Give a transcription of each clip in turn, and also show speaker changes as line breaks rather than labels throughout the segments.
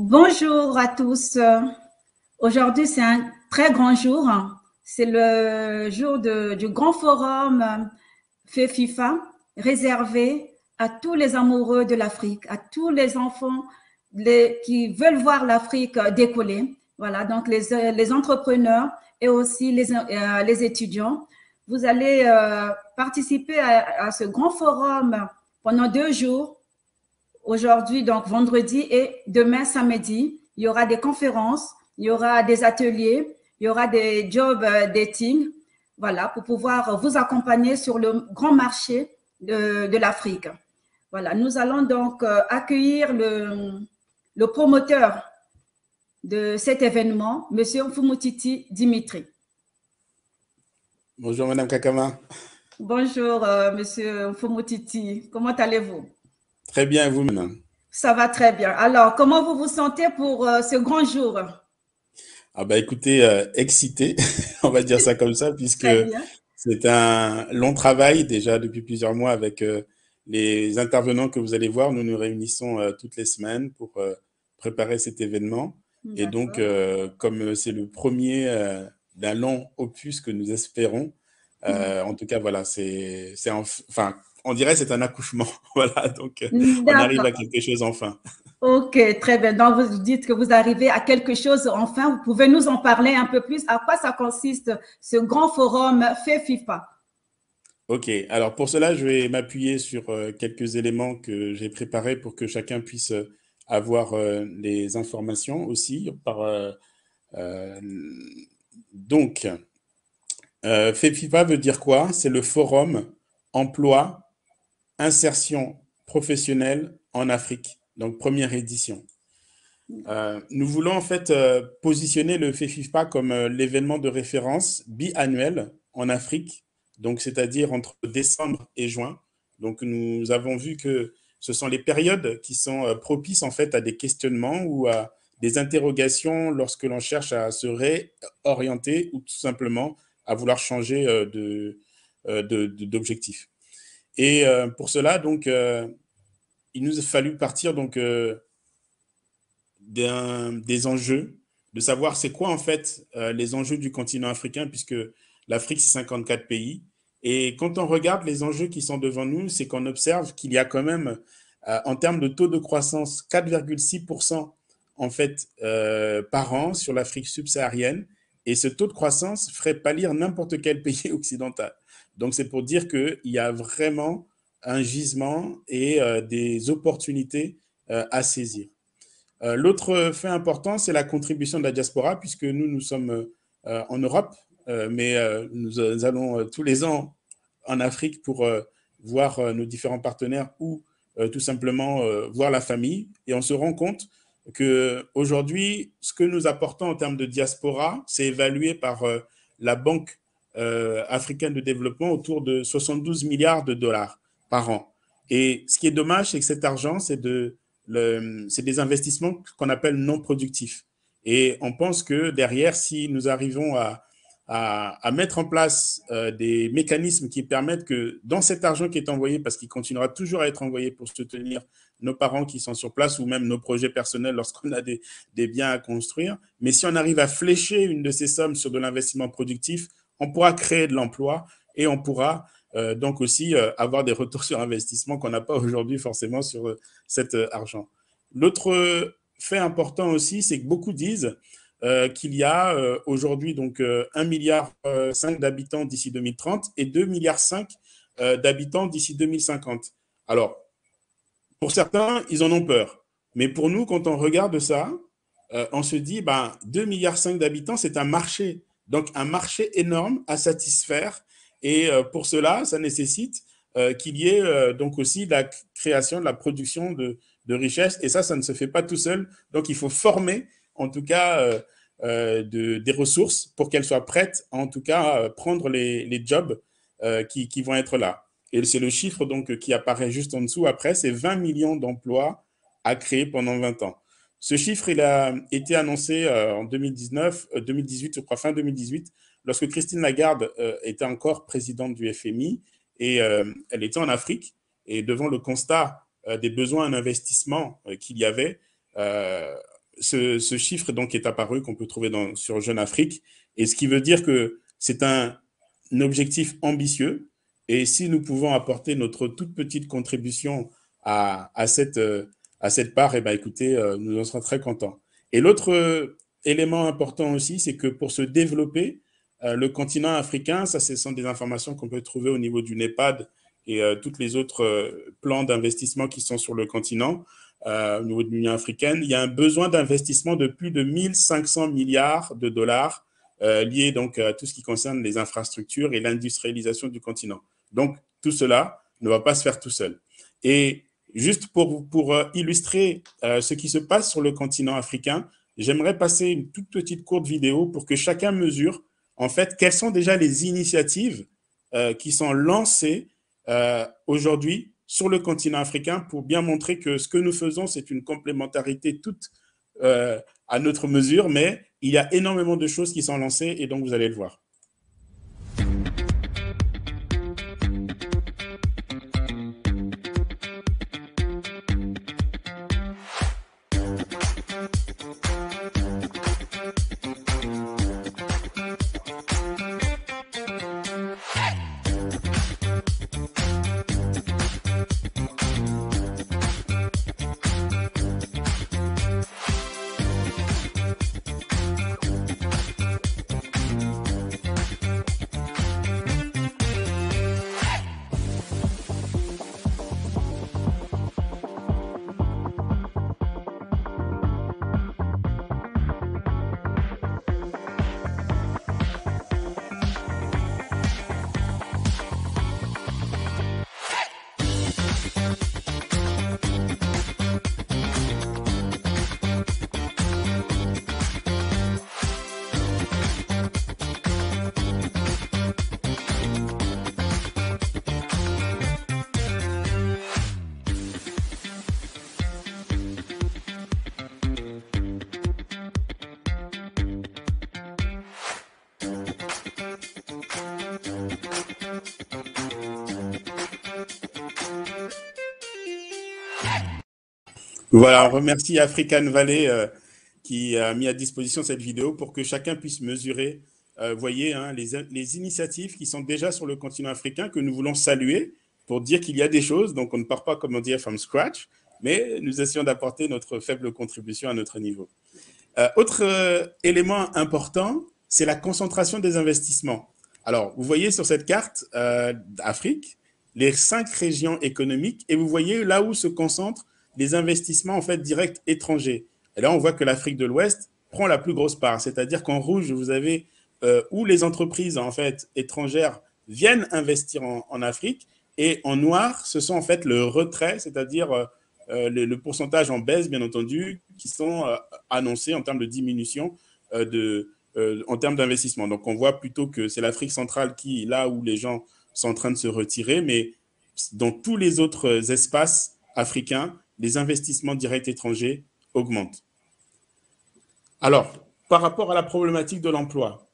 Bonjour à tous. Aujourd'hui, c'est un très grand jour. C'est le jour du grand forum fait FIFA réservé à tous les amoureux de l'Afrique, à tous les enfants qui veulent voir l'Afrique décoller. Voilà, donc les entrepreneurs et aussi les étudiants. Vous allez participer à ce grand forum pendant 2 jours. Aujourd'hui, donc vendredi et demain samedi, il y aura des conférences, il y aura des ateliers, il y aura des job dating, voilà, pour pouvoir vous accompagner sur le grand marché de l'Afrique. Voilà, nous allons donc accueillir le promoteur de cet événement, Monsieur Mfumutiti Dimitri.
Bonjour Madame Kakama.
Bonjour Monsieur Mfumutiti, comment allez-vous?
Très bien, et vous Madame?
Ça va très bien. Alors, comment vous vous sentez pour ce grand jour?
Ah bah écoutez, excité, on va dire ça comme ça, puisque
Très bien.
c'est un long travail déjà depuis plusieurs mois avec les intervenants que vous allez voir. Nous nous réunissons toutes les semaines pour préparer cet événement. Et donc,
D'accord.
comme c'est le premier d'un long opus que nous espérons, en tout cas voilà, enfin, on dirait que c'est un accouchement. Voilà, donc on arrive
D'accord.
à quelque chose enfin.
Ok, très bien. Donc, vous dites que vous arrivez à quelque chose enfin. Vous pouvez nous en parler un peu plus. À quoi ça consiste, ce grand forum fait FIFA?
Ok, alors pour cela, je vais m'appuyer sur quelques éléments que j'ai préparés pour que chacun puisse avoir les informations aussi. Euh, donc, FEFIPA veut dire quoi? C'est le Forum Emploi Insertion Professionnelle en Afrique, donc première édition. Nous voulons en fait positionner le FEFIPA comme l'événement de référence biannuel en Afrique, donc c'est-à-dire entre décembre et juin. Donc nous avons vu que ce sont les périodes qui sont propices en fait à des questionnements ou à des interrogations lorsque l'on cherche à se réorienter ou tout simplement à vouloir changer d'objectif. Et pour cela, donc, il nous a fallu partir donc des enjeux, de savoir c'est quoi en fait les enjeux du continent africain, puisque l'Afrique, c'est 54 pays. Et quand on regarde les enjeux qui sont devant nous, c'est qu'on observe qu'il y a quand même, en termes de taux de croissance, 4,6% en fait par an sur l'Afrique subsaharienne. Et ce taux de croissance ferait pâlir n'importe quel pays occidental. Donc c'est pour dire qu'il y a vraiment un gisement et des opportunités à saisir. L'autre fait important, c'est la contribution de la diaspora, puisque nous sommes en Europe, mais nous allons tous les ans en Afrique pour voir nos différents partenaires ou tout simplement voir la famille. Et on se rend compte qu'aujourd'hui, ce que nous apportons en termes de diaspora, c'est évalué par la Banque africaine de développement autour de 72 milliards de dollars par an. Et ce qui est dommage, c'est que cet argent, c'est des investissements qu'on appelle non productifs. Et on pense que derrière, si nous arrivons à mettre en place des mécanismes qui permettent que dans cet argent qui est envoyé, parce qu'il continuera toujours à être envoyé pour soutenir nos parents qui sont sur place ou même nos projets personnels lorsqu'on a des biens à construire, mais si on arrive à flécher une de ces sommes sur de l'investissement productif, on pourra créer de l'emploi et on pourra donc aussi avoir des retours sur investissement qu'on n'a pas aujourd'hui forcément sur cet argent. L'autre fait important aussi, c'est que beaucoup disent qu'il y a aujourd'hui donc 1,5 milliard d'habitants d'ici 2030 et 2,5 milliards d'habitants d'ici 2050. Alors, pour certains, ils en ont peur. Mais pour nous, quand on regarde ça, on se dit, 2,5 milliards d'habitants, c'est un marché. Donc, un marché énorme à satisfaire. Et pour cela, ça nécessite qu'il y ait donc aussi la création, de la production de richesses. Et ça ne se fait pas tout seul. Donc, il faut former, en tout cas, des ressources pour qu'elles soient prêtes, en tout cas, à prendre les jobs qui vont être là. Et c'est le chiffre donc qui apparaît juste en dessous. Après, c'est 20 millions d'emplois à créer pendant 20 ans. Ce chiffre, il a été annoncé en 2018, je crois, fin 2018, lorsque Christine Lagarde était encore présidente du FMI et elle était en Afrique. Et devant le constat des besoins en investissement qu'il y avait, ce chiffre donc est apparu qu'on peut trouver sur Jeune Afrique, et ce qui veut dire que c'est un objectif ambitieux, et si nous pouvons apporter notre toute petite contribution à cette part, eh ben, écoutez, nous en serons très contents. Et l'autre élément important aussi, c'est que pour se développer, le continent africain, ça ce sont des informations qu'on peut trouver au niveau du NEPAD et toutes les autres plans d'investissement qui sont sur le continent, au niveau de l'Union africaine, il y a un besoin d'investissement de plus de 1500 milliards de dollars liés donc à tout ce qui concerne les infrastructures et l'industrialisation du continent. Donc, tout cela ne va pas se faire tout seul. Et juste pour illustrer ce qui se passe sur le continent africain, j'aimerais passer une toute petite courte vidéo pour que chacun mesure, en fait, quelles sont déjà les initiatives qui sont lancées aujourd'hui sur le continent africain pour bien montrer que ce que nous faisons, c'est une complémentarité toute à notre mesure, mais il y a énormément de choses qui sont lancées et donc vous allez le voir. Voilà, on remercie African Valley qui a mis à disposition cette vidéo pour que chacun puisse mesurer, voyez, hein, les initiatives qui sont déjà sur le continent africain que nous voulons saluer pour dire qu'il y a des choses. Donc, on ne part pas, comment dire, from scratch, mais nous essayons d'apporter notre faible contribution à notre niveau. Autre élément important, c'est la concentration des investissements. Alors, vous voyez sur cette carte d'Afrique les 5 régions économiques et vous voyez là où se concentrent les investissements en fait directs étrangers. Et là, on voit que l'Afrique de l'Ouest prend la plus grosse part, c'est-à-dire qu'en rouge, vous avez où les entreprises en fait étrangères viennent investir en Afrique, et en noir, ce sont en fait le retrait, c'est-à-dire le pourcentage en baisse, bien entendu, qui sont annoncés en termes de diminution en termes d'investissement. Donc, on voit plutôt que c'est l'Afrique centrale qui, là où les gens sont en train de se retirer, mais dans tous les autres espaces africains, les investissements directs étrangers augmentent. Alors, par rapport à la problématique de l'emploi,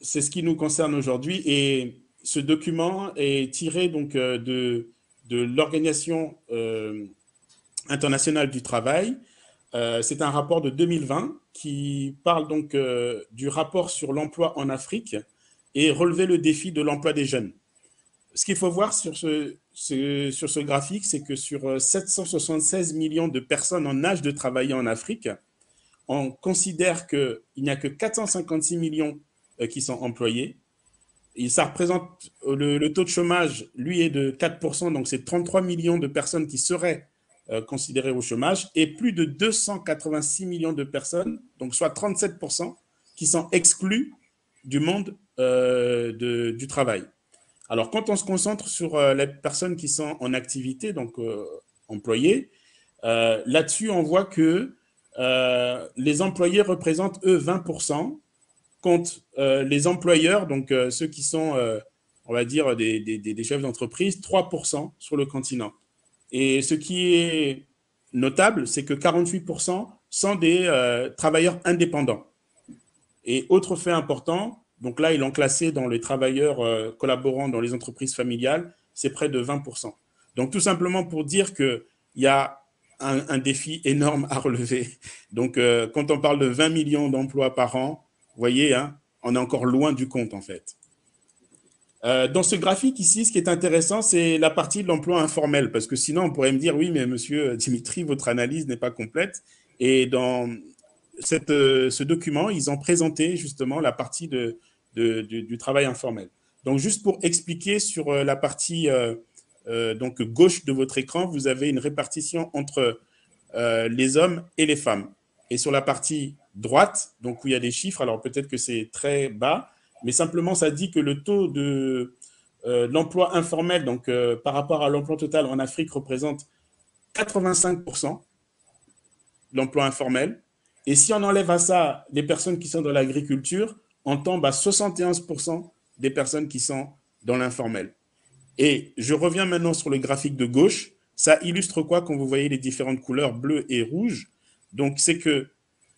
c'est ce qui nous concerne aujourd'hui, et ce document est tiré donc de l'Organisation internationale du travail. C'est un rapport de 2020 qui parle donc du rapport sur l'emploi en Afrique et relever le défi de l'emploi des jeunes. Ce qu'il faut voir sur ce graphique, c'est que sur 776 millions de personnes en âge de travailler en Afrique, on considère qu'il n'y a que 456 millions qui sont employés. Et ça représente, le taux de chômage, lui, est de 4%, donc c'est 33 millions de personnes qui seraient considérées au chômage, et plus de 286 millions de personnes, donc soit 37%, qui sont exclues du monde du travail. Alors, quand on se concentre sur les personnes qui sont en activité, donc employées, là-dessus, on voit que les employés représentent, eux, 20%, contre les employeurs, donc ceux qui sont, on va dire, des chefs d'entreprise, 3% sur le continent. Et ce qui est notable, c'est que 48% sont des travailleurs indépendants. Et autre fait important, donc là, ils l'ont classé dans les travailleurs collaborant dans les entreprises familiales, c'est près de 20%. Donc, tout simplement pour dire qu'il y a un défi énorme à relever. Donc, quand on parle de 20 millions d'emplois par an, vous voyez, hein, on est encore loin du compte, en fait. Dans ce graphique ici, ce qui est intéressant, c'est la partie de l'emploi informel, parce que sinon, on pourrait me dire, oui, mais monsieur Dimitri, votre analyse n'est pas complète. Et dans ce document, ils ont présenté justement la partie du travail informel. Donc, juste pour expliquer sur la partie donc gauche de votre écran, vous avez une répartition entre les hommes et les femmes. Et sur la partie droite, donc où il y a des chiffres, alors peut-être que c'est très bas, mais simplement ça dit que le taux de l'emploi informel, donc par rapport à l'emploi total en Afrique, représente 85% de l'emploi informel. Et si on enlève à ça les personnes qui sont dans l'agriculture, on tombe à 71% des personnes qui sont dans l'informel. Et je reviens maintenant sur le graphique de gauche. Ça illustre quoi quand vous voyez les différentes couleurs bleues et rouges? Donc, c'est que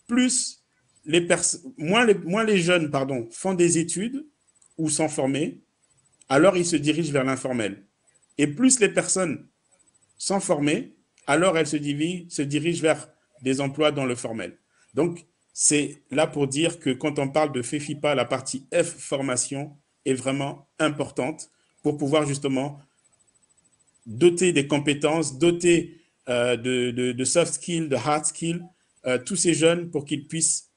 plus moins les jeunes font des études ou sont formés, alors ils se dirigent vers l'informel. Et plus les personnes sont formées, alors elles se dirigent vers des emplois dans le formel. Donc, c'est là pour dire que quand on parle de FEFIPA, la partie F, formation, est vraiment importante pour pouvoir justement doter des compétences, doter de soft skills, de hard skills, tous ces jeunes pour qu'ils puissent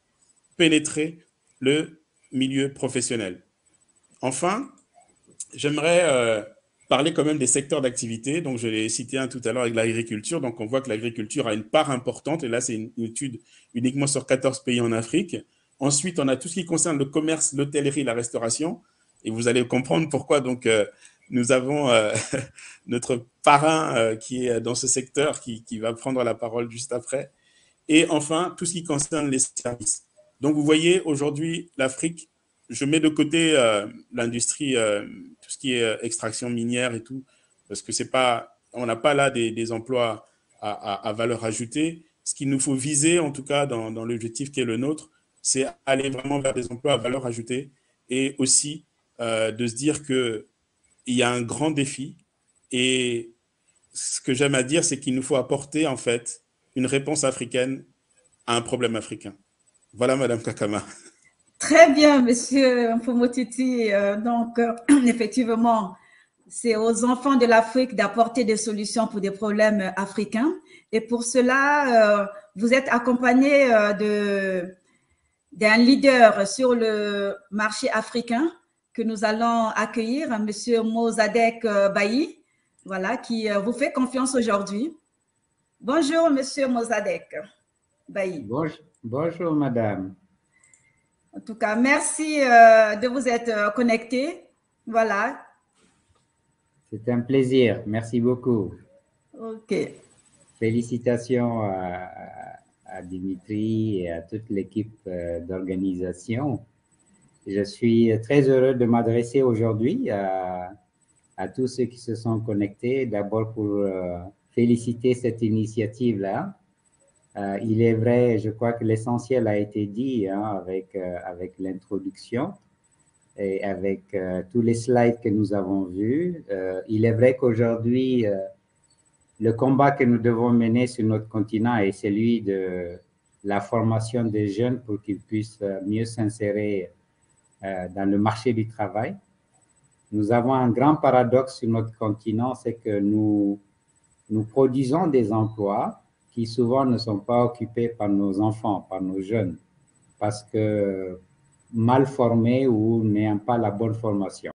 pénétrer le milieu professionnel. Enfin, j'aimerais parler quand même des secteurs d'activité. Donc, je l'ai cité un tout à l'heure avec l'agriculture. Donc, on voit que l'agriculture a une part importante. Et là, c'est une étude uniquement sur 14 pays en Afrique. Ensuite, on a tout ce qui concerne le commerce, l'hôtellerie, la restauration. Et vous allez comprendre pourquoi. Donc, nous avons notre parrain qui est dans ce secteur, qui va prendre la parole juste après. Et enfin, tout ce qui concerne les services. Donc, vous voyez, aujourd'hui, l'Afrique, je mets de côté l'industrie, tout ce qui est extraction minière et tout, parce que c'est pas, on n'a pas là des emplois à valeur ajoutée. Ce qu'il nous faut viser, en tout cas, dans l'objectif qui est le nôtre, c'est aller vraiment vers des emplois à valeur ajoutée et aussi de se dire qu'il y a un grand défi. Et ce que j'aime à dire, c'est qu'il nous faut apporter, en fait, une réponse africaine à un problème africain. Voilà, Madame Kakama.
Très bien, Monsieur Mpomotiti. Donc, effectivement, c'est aux enfants de l'Afrique d'apporter des solutions pour des problèmes africains. Et pour cela, vous êtes accompagné d'un leader sur le marché africain que nous allons accueillir, Monsieur Mozadek Bailly, voilà, qui vous fait confiance aujourd'hui. Bonjour, Monsieur Mozadek Bailly.
Bonjour, Madame.
En tout cas, merci de vous être connecté. Voilà.
C'est un plaisir. Merci beaucoup.
OK.
Félicitations à Dimitri et à toute l'équipe d'organisation. Je suis très heureux de m'adresser aujourd'hui à tous ceux qui se sont connectés. D'abord pour féliciter cette initiative-là. Il est vrai, je crois que l'essentiel a été dit hein, avec l'introduction et avec tous les slides que nous avons vus. Il est vrai qu'aujourd'hui, le combat que nous devons mener sur notre continent est celui de la formation des jeunes pour qu'ils puissent mieux s'insérer dans le marché du travail. Nous avons un grand paradoxe sur notre continent, c'est que nous produisons des emplois qui souvent ne sont pas occupés par nos enfants, par nos jeunes, parce que mal formés ou n'ayant pas la bonne formation.